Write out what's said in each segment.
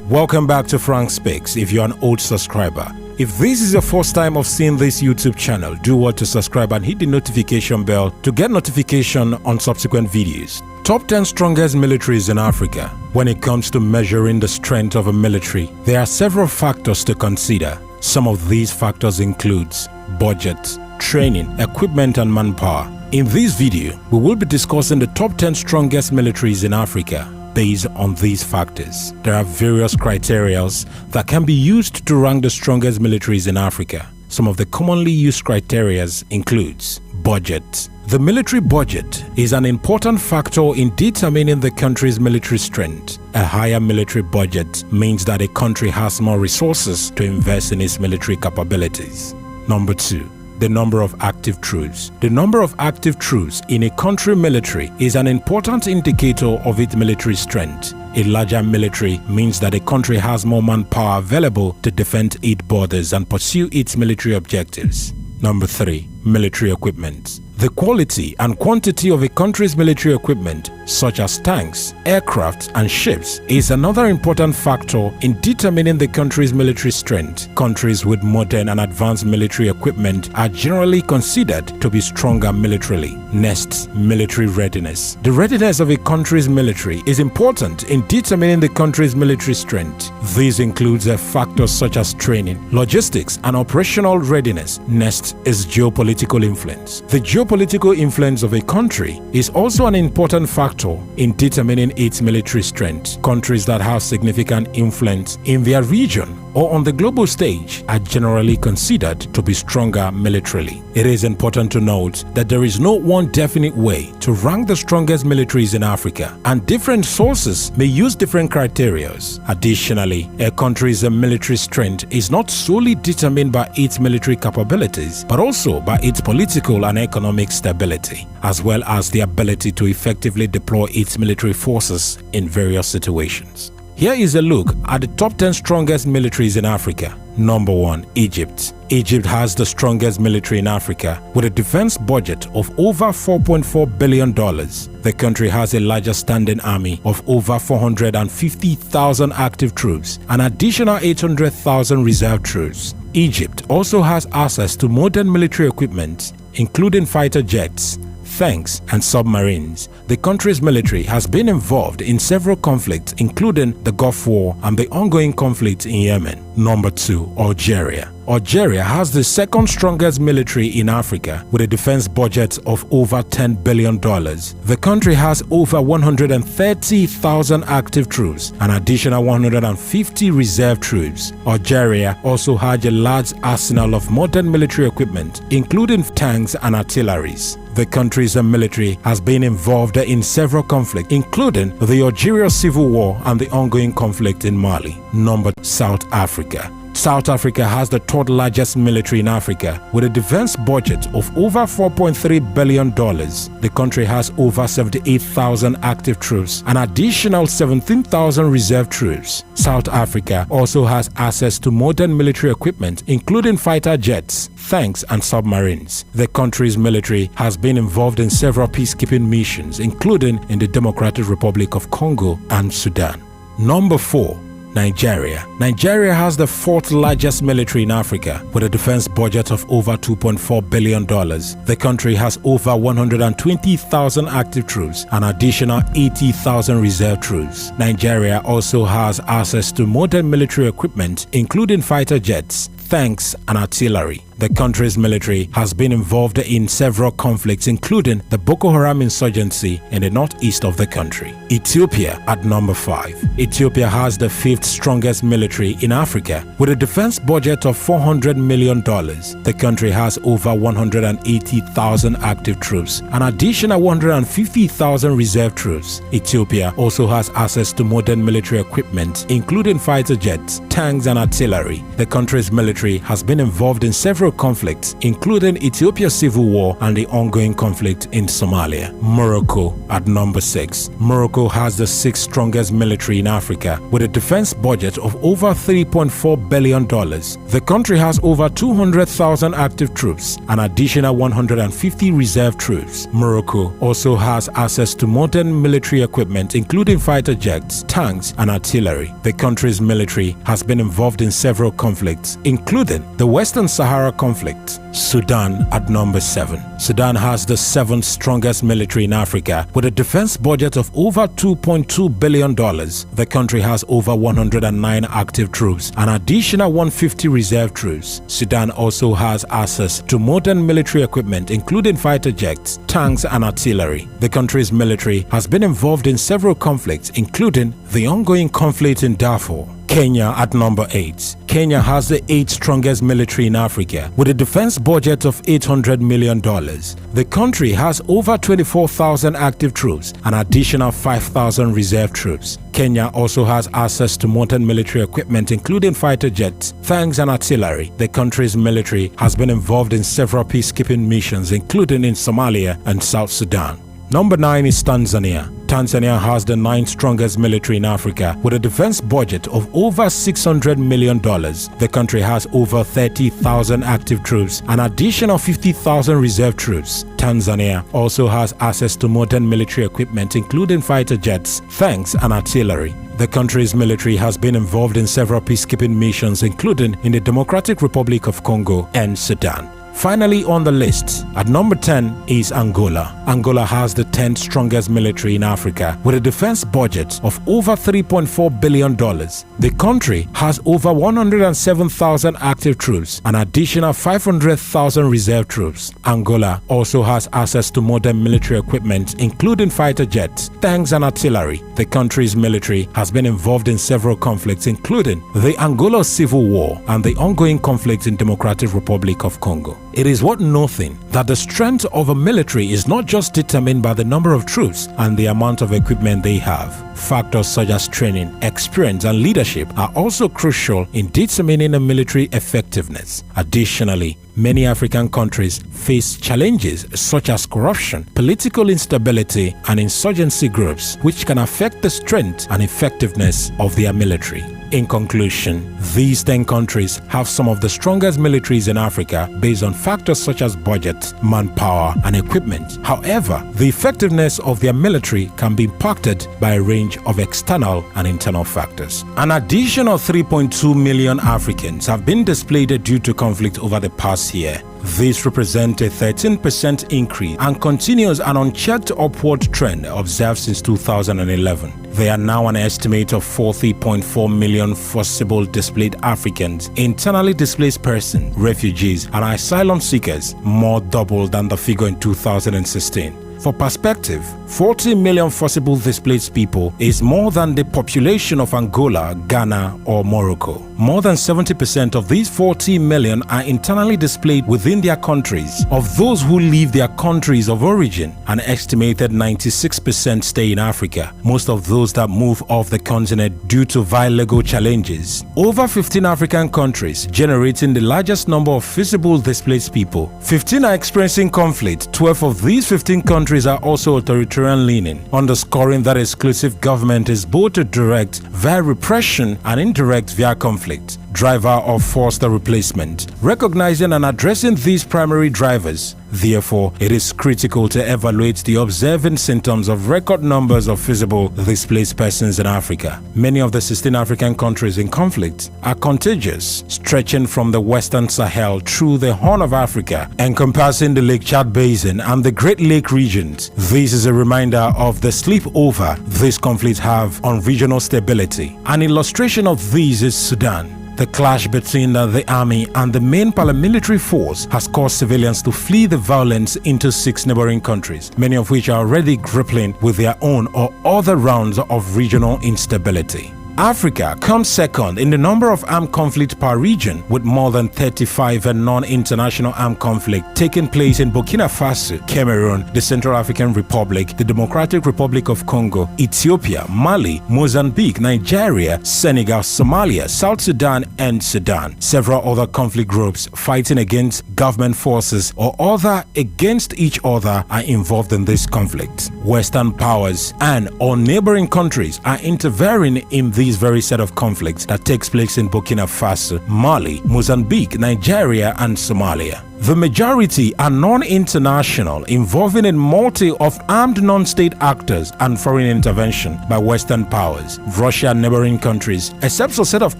Welcome back to Frank Speaks if you're an old subscriber. If this is your first time of seeing this YouTube channel, do what to subscribe and hit the notification bell to get notification on subsequent videos. Top 10 strongest militaries in Africa. When it comes to measuring the strength of a military, there are several factors to consider. Some of these factors includes budget, training, equipment and manpower. In this video, we will be discussing the top 10 strongest militaries in Africa based on these factors. There are various criteria that can be used to rank the strongest militaries in Africa. Some of the commonly used criteria includes budget. The military budget is an important factor in determining the country's military strength. A higher military budget means that a country has more resources to invest in its military capabilities. Number 2. The number of active troops. The number of active troops in a country military is an important indicator of its military strength. A larger military means that a country has more manpower available to defend its borders and pursue its military objectives. Number 3. Military equipment. The quality and quantity of a country's military equipment, such as tanks, aircraft, and ships, is another important factor in determining the country's military strength. Countries with modern and advanced military equipment are generally considered to be stronger militarily. Next, military readiness. The readiness of a country's military is important in determining the country's military strength. This includes factors such as training, logistics, and operational readiness. Next is geopolitical influence. The geopolitical influence of a country is also an important factor in determining its military strength. Countries that have significant influence in their region or on the global stage are generally considered to be stronger militarily. It is important to note that there is no one definite way to rank the strongest militaries in Africa, and different sources may use different criteria. Additionally, a country's military strength is not solely determined by its military capabilities, but also by its political and economic stability, as well as the ability to effectively deploy its military forces in various situations. Here is a look at the top 10 strongest militaries in Africa. Number 1. Egypt. Egypt has the strongest military in Africa with a defense budget of over $4.4 billion. The country has a larger standing army of over 450,000 active troops, an additional 800,000 reserve troops. Egypt also has access to modern military equipment, including fighter jets, tanks, and submarines. The country's military has been involved in several conflicts, including the Gulf War and the ongoing conflict in Yemen. Number 2. Algeria. Algeria has the second strongest military in Africa with a defense budget of over $10 billion. The country has over 130,000 active troops, an additional 150 reserve troops. Algeria also has a large arsenal of modern military equipment, including tanks and artilleries. The country's military has been involved in several conflicts, including the Algeria Civil War and the ongoing conflict in Mali. Number 2. South Africa. South Africa has the third largest military in Africa with a defense budget of over $4.3 billion. The country has over 78,000 active troops, an additional 17,000 reserve troops. South Africa also has access to modern military equipment, including fighter jets, tanks, and submarines. The country's military has been involved in several peacekeeping missions, including in the Democratic Republic of Congo and Sudan. Number 4. Nigeria. Nigeria has the fourth largest military in Africa with a defense budget of over $2.4 billion. The country has over 120,000 active troops, an additional 80,000 reserve troops. Nigeria also has access to modern military equipment, including fighter jets, tanks, and artillery. The country's military has been involved in several conflicts, including the Boko Haram insurgency in the northeast of the country. Ethiopia at number 5. Ethiopia has the fifth strongest military in Africa with a defense budget of $400 million. The country has over 180,000 active troops, an additional 150,000 reserve troops. Ethiopia also has access to modern military equipment, including fighter jets, tanks, and artillery. The country's military has been involved in several several conflicts, including Ethiopia's civil war and the ongoing conflict in Somalia. Morocco at number 6. Morocco has the 6th strongest military in Africa with a defense budget of over $3.4 billion. The country has over 200,000 active troops, an additional 150 reserve troops. Morocco also has access to modern military equipment, including fighter jets, tanks, and artillery. The country's military has been involved in several conflicts, including the Western Sahara conflict. Sudan at number 7. Sudan has the 7th strongest military in Africa with a defense budget of over $2.2 billion. The country has over 109 active troops, an additional 150 reserve troops. Sudan also has access to modern military equipment, including fighter jets, tanks, and artillery. The country's military has been involved in several conflicts, including the ongoing conflict in Darfur. Kenya at number 8. Kenya has the 8th strongest military in Africa with a defense budget of $800 million. The country has over 24,000 active troops, an additional 5,000 reserve troops. Kenya also has access to modern military equipment, including fighter jets, tanks, and artillery. The country's military has been involved in several peacekeeping missions, including in Somalia and South Sudan. Number 9 is Tanzania. Tanzania has the 9th strongest military in Africa with a defense budget of over $600 million. The country has over 30,000 active troops, an additional 50,000 reserve troops. Tanzania also has access to modern military equipment, including fighter jets, tanks, and artillery. The country's military has been involved in several peacekeeping missions, including in the Democratic Republic of Congo and Sudan. Finally on the list, at number 10 is Angola. Angola has the 10th strongest military in Africa with a defense budget of over $3.4 billion. The country has over 107,000 active troops, an additional 500,000 reserve troops. Angola also has access to modern military equipment, including fighter jets, tanks, and artillery. The country's military has been involved in several conflicts, including the Angola Civil War and the ongoing conflict in Democratic Republic of Congo. It is worth noting that the strength of a military is not just determined by the number of troops and the amount of equipment they have. Factors such as training, experience, and leadership are also crucial in determining a military effectiveness. Additionally, many African countries face challenges such as corruption, political instability, and insurgency groups, which can affect the strength and effectiveness of their military. In conclusion, these 10 countries have some of the strongest militaries in Africa based on factors such as budget, manpower, and equipment. However, the effectiveness of their military can be impacted by a range of external and internal factors. An additional 3.2 million Africans have been displaced due to conflict over the past year. This represents a 13% increase and continues an unchecked upward trend observed since 2011. There are now an estimate of 40.4 million forcible displaced Africans, internally displaced persons, refugees, and asylum seekers, more double than the figure in 2016. For perspective, 40 million forcible displaced people is more than the population of Angola, Ghana, or Morocco. More than 70% of these 40 million are internally displaced within their countries. Of those who leave their countries of origin, an estimated 96% stay in Africa, most of those that move off the continent due to legal challenges. Over 15 African countries generating the largest number of visible displaced people. 15 are experiencing conflict. 12 of these 15 countries are also authoritarian leaning, underscoring that exclusive government is both direct via repression and indirect via conflict. Driver of forced replacement. Recognizing and addressing these primary drivers, therefore, it is critical to evaluate the observing symptoms of record numbers of visible displaced persons in Africa. Many of the 16 African countries in conflict are contiguous, stretching from the Western Sahel through the Horn of Africa, encompassing the Lake Chad Basin and the Great Lake regions. This is a reminder of the sleepover these conflicts have on regional stability. An illustration of this is Sudan. The clash between the army and the main paramilitary force has caused civilians to flee the violence into 6 neighboring countries, many of which are already grappling with their own or other rounds of regional instability. Africa comes second in the number of armed conflict per region, with more than 35 non-international armed conflict taking place in Burkina Faso, Cameroon, the Central African Republic, the Democratic Republic of Congo, Ethiopia, Mali, Mozambique, Nigeria, Senegal, Somalia, South Sudan, and Sudan. Several other conflict groups fighting against government forces or other against each other are involved in this conflict. Western powers and or neighboring countries are interfering in these very set of conflicts that takes place in Burkina Faso, Mali, Mozambique, Nigeria, and Somalia. The majority are non-international, involving a multi of armed non-state actors and foreign intervention by Western powers, Russia and neighboring countries, except a set of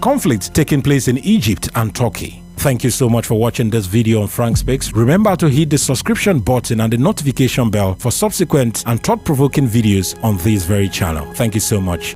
conflicts taking place in Egypt and Turkey. Thank you so much for watching this video on Frank Speaks. Remember to hit the subscription button and the notification bell for subsequent and thought-provoking videos on this very channel. Thank you so much.